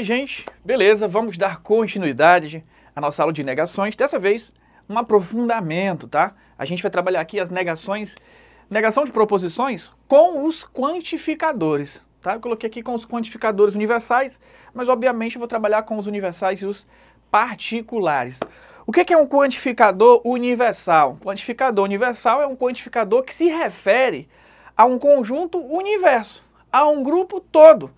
gente? Beleza, vamos dar continuidade à nossa aula de negações. Dessa vez, um aprofundamento, tá? A gente vai trabalhar aqui as negações, negação de proposições com os quantificadores, tá? Eu coloquei aqui com os quantificadores universais, mas obviamente eu vou trabalhar com os universais e os particulares. O que é um quantificador universal? Um quantificador universal é um quantificador que se refere a um conjunto universo, a um grupo todo.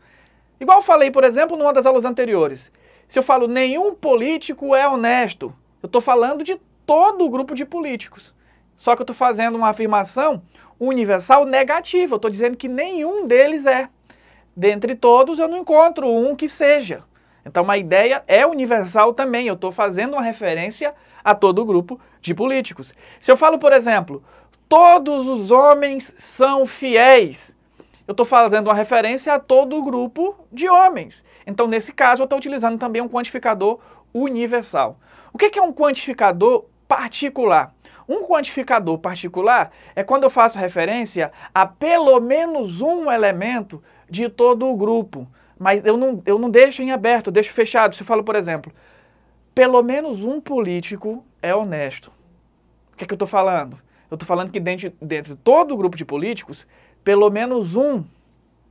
Igual eu falei, por exemplo, numa das aulas anteriores. Se eu falo nenhum político é honesto, eu estou falando de todo o grupo de políticos. Só que eu estou fazendo uma afirmação universal negativa. Eu estou dizendo que nenhum deles é. Dentre todos, eu não encontro um que seja. Então, a ideia é universal também. Eu estou fazendo uma referência a todo o grupo de políticos. Se eu falo, por exemplo, todos os homens são fiéis, eu estou fazendo uma referência a todo o grupo de homens. Então, nesse caso, eu estou utilizando também um quantificador universal. O que é um quantificador particular? Um quantificador particular é quando eu faço referência a pelo menos um elemento de todo o grupo. Mas eu não deixo em aberto, eu deixo fechado. Se eu falo, por exemplo, pelo menos um político é honesto. O que eu estou falando? Eu estou falando que dentro de todo o grupo de políticos, pelo menos um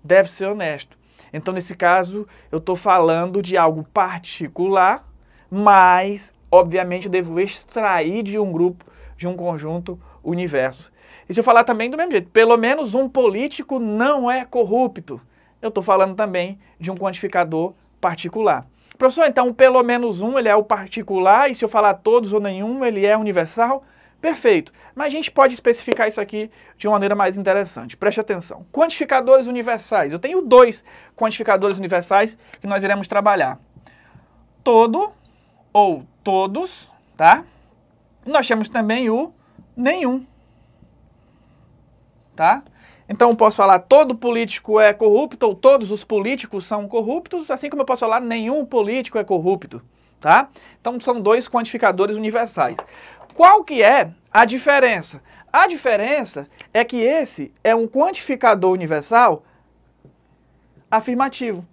deve ser honesto. Então, nesse caso, eu estou falando de algo particular, mas, obviamente, eu devo extrair de um grupo, de um conjunto, universo. E se eu falar também do mesmo jeito, pelo menos um político não é corrupto, eu estou falando também de um quantificador particular. Professor, então, pelo menos um, ele é o particular, e se eu falar todos ou nenhum, ele é universal? Perfeito, mas a gente pode especificar isso aqui de uma maneira mais interessante. Preste atenção. Quantificadores universais. Eu tenho dois quantificadores universais que nós iremos trabalhar. Todo ou todos, tá? Nós temos também o nenhum, tá? Então eu posso falar todo político é corrupto ou todos os políticos são corruptos, assim como eu posso falar nenhum político é corrupto, tá? Então são dois quantificadores universais. Qual que é a diferença? A diferença é que esse é um quantificador universal afirmativo.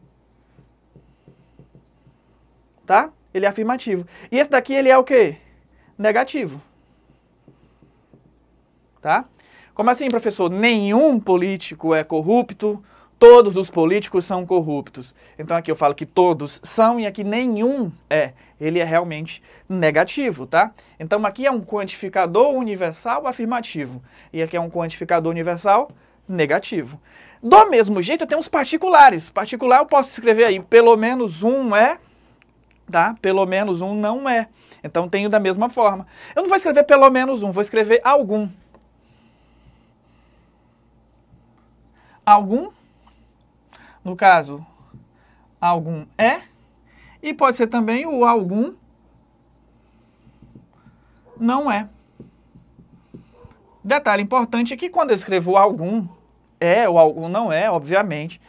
Tá? Ele é afirmativo. E esse daqui ele é o quê? Negativo. Tá? Como assim, professor? Nenhum político é corrupto, todos os políticos são corruptos. Então aqui eu falo que todos são e aqui nenhum é. Ele é realmente negativo, tá? Então aqui é um quantificador universal afirmativo e aqui é um quantificador universal negativo. Do mesmo jeito eu tenho os particulares. Particular eu posso escrever aí pelo menos um é, tá? Pelo menos um não é. Então tenho da mesma forma. Eu não vou escrever pelo menos um, vou escrever algum. Algum, no caso, algum é, e pode ser também o algum não é. Detalhe importante é que quando eu escrevo algum é ou algum não é, obviamente,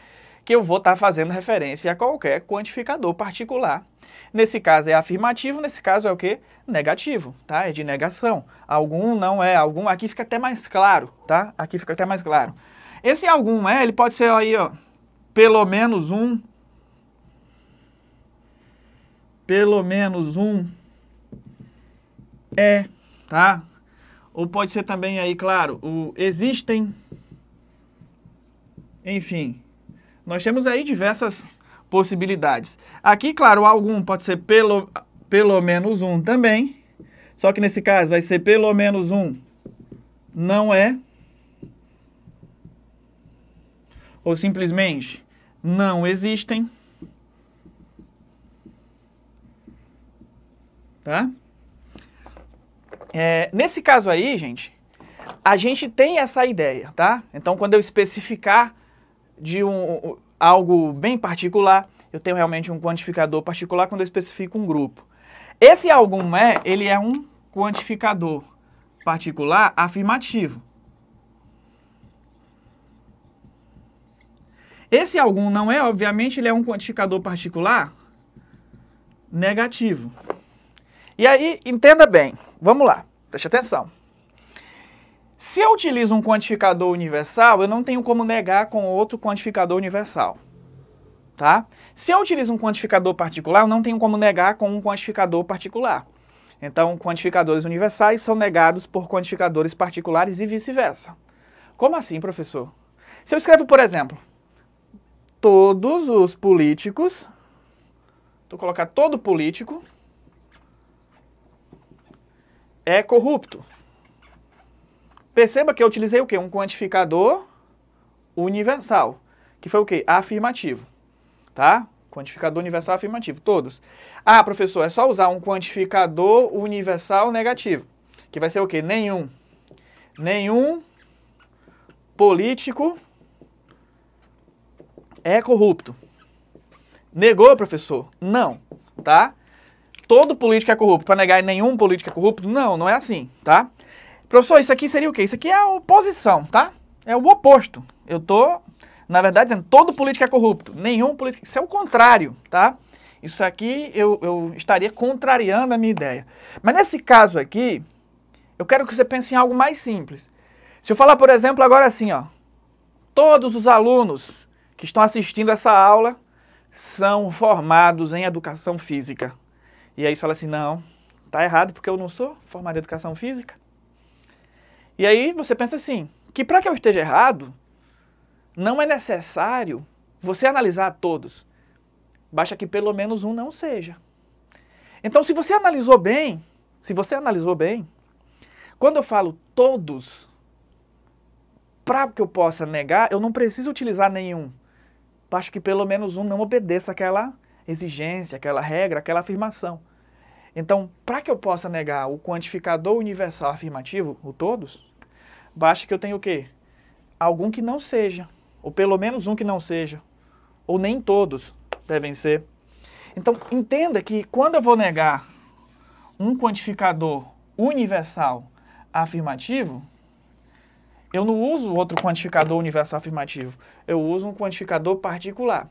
que eu vou estar fazendo referência a qualquer quantificador particular. Nesse caso é afirmativo, nesse caso é o quê? Negativo, tá? É de negação. Algum não é, algum, aqui fica até mais claro, tá? Aqui fica até mais claro. Esse algum é, ele pode ser aí, ó, pelo menos um é, tá? Ou pode ser também aí, claro, o existem, enfim. Nós temos aí diversas possibilidades. Aqui, claro, o algum pode ser pelo menos um também, só que nesse caso vai ser pelo menos um não é, ou simplesmente não existem, tá? Nesse caso aí, gente, a gente tem essa ideia, tá? Então, quando eu especificar de algo bem particular, eu tenho realmente um quantificador particular quando eu especifico um grupo. Esse algum ele é um quantificador particular afirmativo. Esse algum não é, obviamente, ele é um quantificador particular negativo. E aí, entenda bem, vamos lá, preste atenção. Se eu utilizo um quantificador universal, eu não tenho como negar com outro quantificador universal. tá? Se eu utilizo um quantificador particular, eu não tenho como negar com um quantificador particular. Então, quantificadores universais são negados por quantificadores particulares e vice-versa. Como assim, professor? Se eu escrevo, por exemplo, todos os políticos, vou colocar todo político é corrupto. Perceba que eu utilizei o quê? Um quantificador universal, que foi o quê? Afirmativo, tá? Quantificador universal afirmativo, todos. Ah, professor, é só usar um quantificador universal negativo, que vai ser o quê? Nenhum. Nenhum político é corrupto. Negou, professor? Não, tá? Todo político é corrupto. Para negar nenhum político é corrupto? Não, não é assim, tá? Professor, isso aqui seria o quê? Isso aqui é a oposição, tá? É o oposto. Eu tô, na verdade, dizendo todo político é corrupto. Nenhum político... Isso é o contrário, tá? Isso aqui eu estaria contrariando a minha ideia. Mas nesse caso aqui, eu quero que você pense em algo mais simples. Se eu falar, por exemplo, agora assim, ó. Todos os alunos que estão assistindo essa aula são formados em educação física. E aí você fala assim, não, tá errado porque eu não sou formado em educação física. E aí você pensa assim, que para que eu esteja errado, não é necessário você analisar todos. Basta que pelo menos um não seja. Então se você analisou bem, quando eu falo todos, para que eu possa negar, eu não preciso utilizar nenhum. Basta que pelo menos um não obedeça aquela exigência, aquela regra, aquela afirmação. Então, para que eu possa negar o quantificador universal afirmativo, o todos, basta que eu tenha o quê? Algum que não seja, ou pelo menos um que não seja, ou nem todos devem ser. Então, entenda que quando eu vou negar um quantificador universal afirmativo, eu não uso outro quantificador universal afirmativo, eu uso um quantificador particular.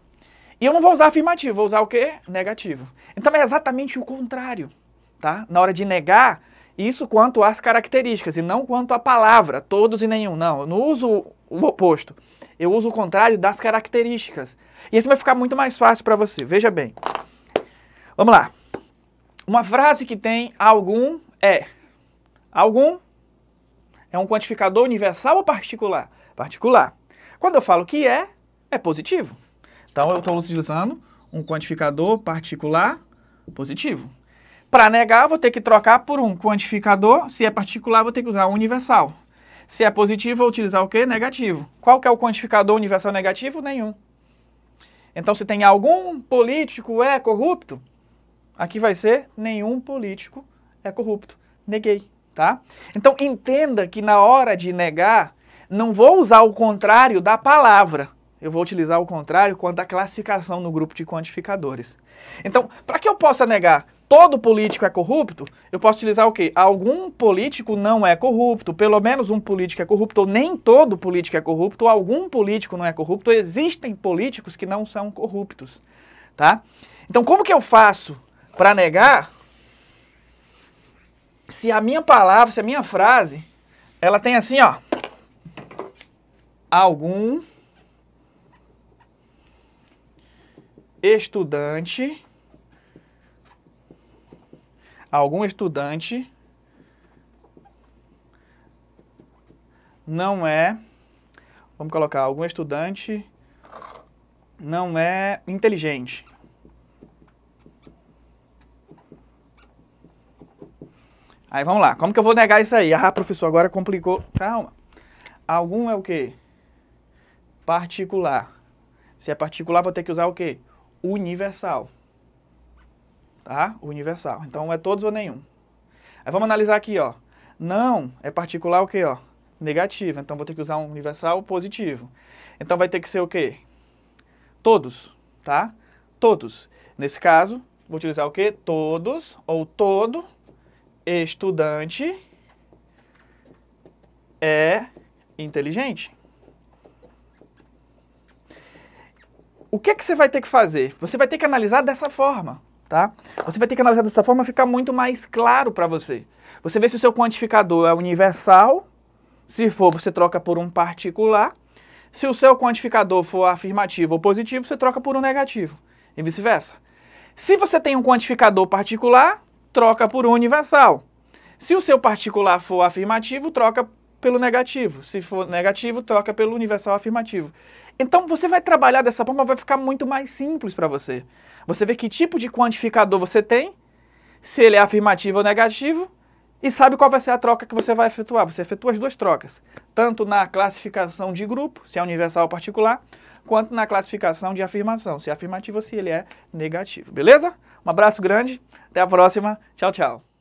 E eu não vou usar afirmativo, vou usar o quê? Negativo. Então é exatamente o contrário, tá? Na hora de negar, isso quanto às características, e não quanto à palavra, todos e nenhum. Não, eu não uso o oposto. Eu uso o contrário das características. E assim vai ficar muito mais fácil para você. Veja bem. Vamos lá. Uma frase que tem algum é. Algum é um quantificador universal ou particular? Particular. Quando eu falo que é positivo. Então, eu estou utilizando um quantificador particular positivo. Para negar, eu vou ter que trocar por um quantificador. Se é particular, eu vou ter que usar um universal. Se é positivo, eu vou utilizar o quê? Negativo. Qual que é o quantificador universal negativo? Nenhum. Então, se tem algum político é corrupto, aqui vai ser nenhum político é corrupto. Neguei, tá? Então, entenda que na hora de negar, não vou usar o contrário da palavra. Eu vou utilizar o contrário quanto à classificação no grupo de quantificadores. Então, para que eu possa negar todo político é corrupto, eu posso utilizar o quê? Algum político não é corrupto, pelo menos um político é corrupto, ou nem todo político é corrupto, ou algum político não é corrupto, ou existem políticos que não são corruptos, tá? Então, como que eu faço para negar se a minha palavra, se a minha frase, ela tem assim, ó, algum estudante não é, vamos colocar, algum estudante não é inteligente. Aí vamos lá, como que eu vou negar isso aí? Ah, professor, agora complicou. Calma. Algum é o quê? Particular. Se é particular, vou ter que usar o quê? Universal. Tá? Universal. Então, é todos ou nenhum. Aí vamos analisar aqui, ó. Não é particular o quê, ó? Negativo. Então, vou ter que usar um universal positivo. Então, vai ter que ser o quê? Todos, tá? Todos. Nesse caso, vou utilizar o quê? Todos ou todo estudante é inteligente. O que é que você vai ter que fazer? Você vai ter que analisar dessa forma, tá? Você vai ter que analisar dessa forma, ficar muito mais claro para você. Você vê se o seu quantificador é universal. Se for, você troca por um particular. Se o seu quantificador for afirmativo ou positivo, você troca por um negativo, e vice-versa. Se você tem um quantificador particular, troca por um universal. Se o seu particular for afirmativo, troca pelo negativo. Se for negativo, troca pelo universal afirmativo. Então, você vai trabalhar dessa forma, vai ficar muito mais simples para você. Você vê que tipo de quantificador você tem, se ele é afirmativo ou negativo, e sabe qual vai ser a troca que você vai efetuar. Você efetua as duas trocas, tanto na classificação de grupo, se é universal ou particular, quanto na classificação de afirmação, se é afirmativo ou se ele é negativo. Beleza? Um abraço grande, até a próxima. Tchau, tchau.